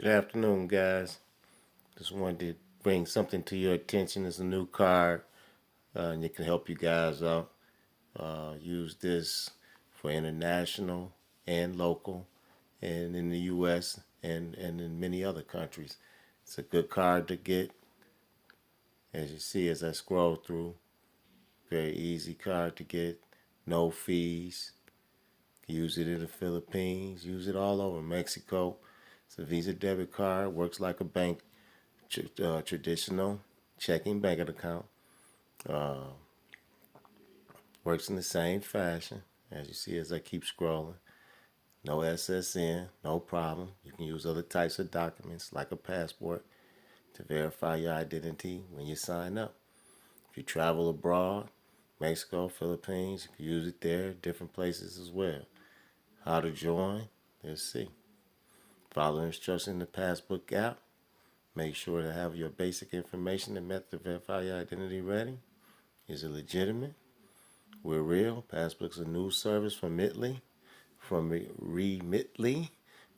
Good afternoon, guys. Just wanted to bring something to your attention. It's a new card, and it can help you guys out. Use this for international and local, and in the U.S. and in many other countries. It's a good card to get. As you see, as I scroll through, very easy card to get. No fees. Use it in the Philippines. Use it all over Mexico. It's a Visa debit card. Works like a bank traditional checking banking account. Uh, Works in the same fashion as you see as I keep scrolling. No SSN, no problem. You can use other types of documents like a passport to verify your identity when you sign up. If you travel abroad, Mexico, Philippines, you can use it there, different places as well. How to join? Let's see. Follow instructions in the Passbook app. Make sure to have your basic information and method to verify your identity ready. Is it legitimate? We're real. Passbook's a new service from Remitly,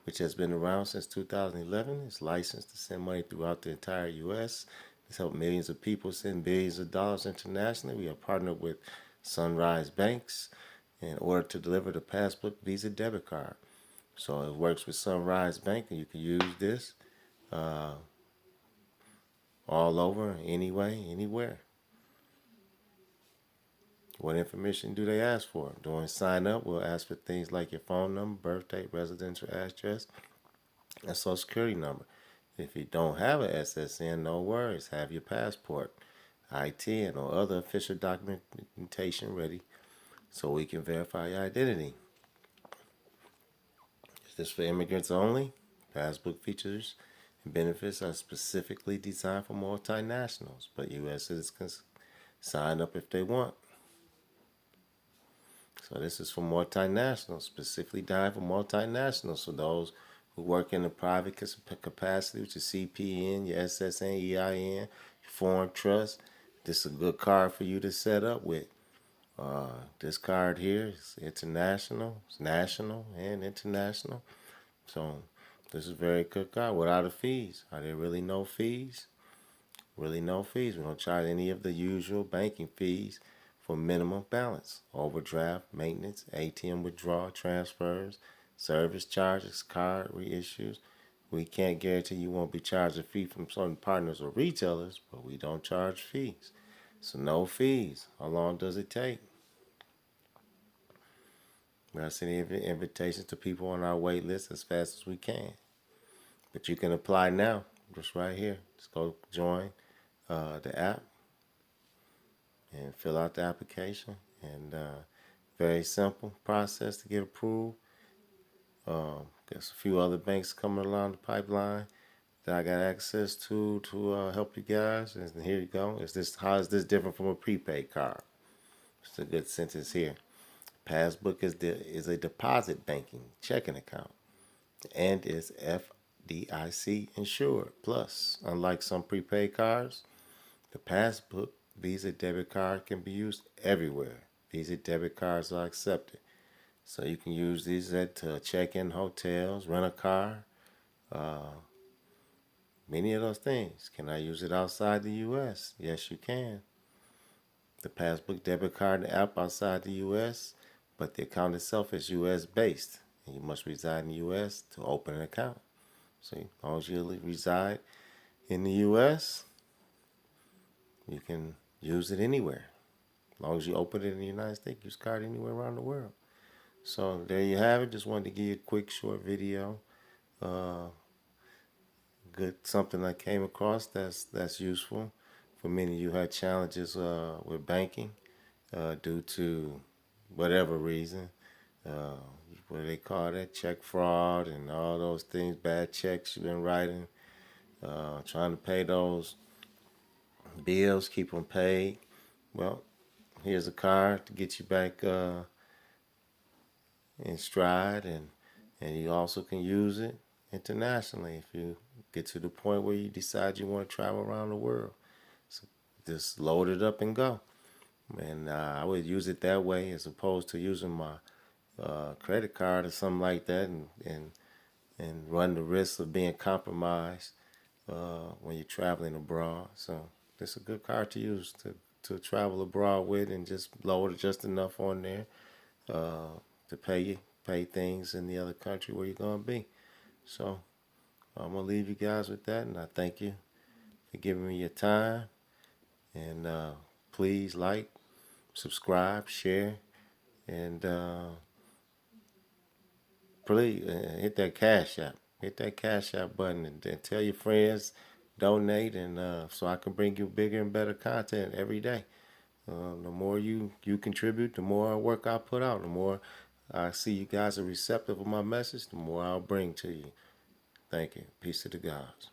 which has been around since 2011. It's licensed to send money throughout the entire U.S. It's helped millions of people send billions of dollars internationally. We are partnered with Sunrise Banks in order to deliver the Passbook Visa debit card. So it works with Sunrise Bank, and you can use this all over, anyway, anywhere. What information do they ask for? During sign up, we'll ask for things like your phone number, birthday, residential address, and social security number. If you don't have an SSN, no worries. Have your passport, ITN, or other official documentation ready so we can verify your identity. Is this for immigrants only? Passbook features and benefits are specifically designed for multinationals, but U.S. citizens can sign up if they want. So this is for multinationals, specifically designed for multinationals. So those who work in a private capacity, which is CPN, your SSN, EIN, your foreign trust. This is a good card for you to set up with. This card here is international, it's national, and international. So this is a very good card without the fees. Are there really no fees? Really no fees. We don't charge any of the usual banking fees for minimum balance, overdraft, maintenance, ATM withdrawal, transfers, service charges, card reissues. We can't guarantee you won't be charged a fee from certain partners or retailers, but we don't charge fees. So no fees. How long does it take? We're sending invitations to people on our wait list as fast as we can. But you can apply now, just right here. Just go join the app and fill out the application. And very simple process to get approved. There's a few other banks coming along the pipeline that I got access to help you guys. And here you go. How is this different from a prepaid card? It's a good sentence here. Passbook is a deposit banking checking account and is FDIC insured. Plus, unlike some prepaid cards, the Passbook Visa debit card can be used everywhere. Visa debit cards are accepted. So you can use these to check in hotels, rent a car, many of those things. Can I use it outside the U.S.? Yes, you can. The Passbook debit card app outside the U.S., but the account itself is U.S. based. And you must reside in the U.S. to open an account. So as long as you reside in the U.S., you can use it anywhere. As long as you open it in the United States, use card anywhere around the world. So there you have it. Just wanted to give you a quick short video. Good something I came across that's useful for many of you who had challenges with banking due to whatever reason. What do they call that? Check fraud and all those things, bad checks you've been writing, trying to pay those bills, keep them paid. Well, here's a card to get you back in stride, and you also can use it internationally if you get to the point where you decide you want to travel around the world. So just load it up and go. And I would use it that way as opposed to using my credit card or something like that, and and run the risk of being compromised when you're traveling abroad. So it's a good car to use to travel abroad with, and just lower just enough on there to pay things in the other country where you're gonna be. So I'm gonna leave you guys with that, and I thank you for giving me your time. And please like, subscribe, share, and please hit that cash app. Hit that cash app button, and tell your friends, donate, and so I can bring you bigger and better content every day. The more you contribute, the more work I put out, the more I see you guys are receptive of my message, the more I'll bring to you. Thank you. Peace to the gods.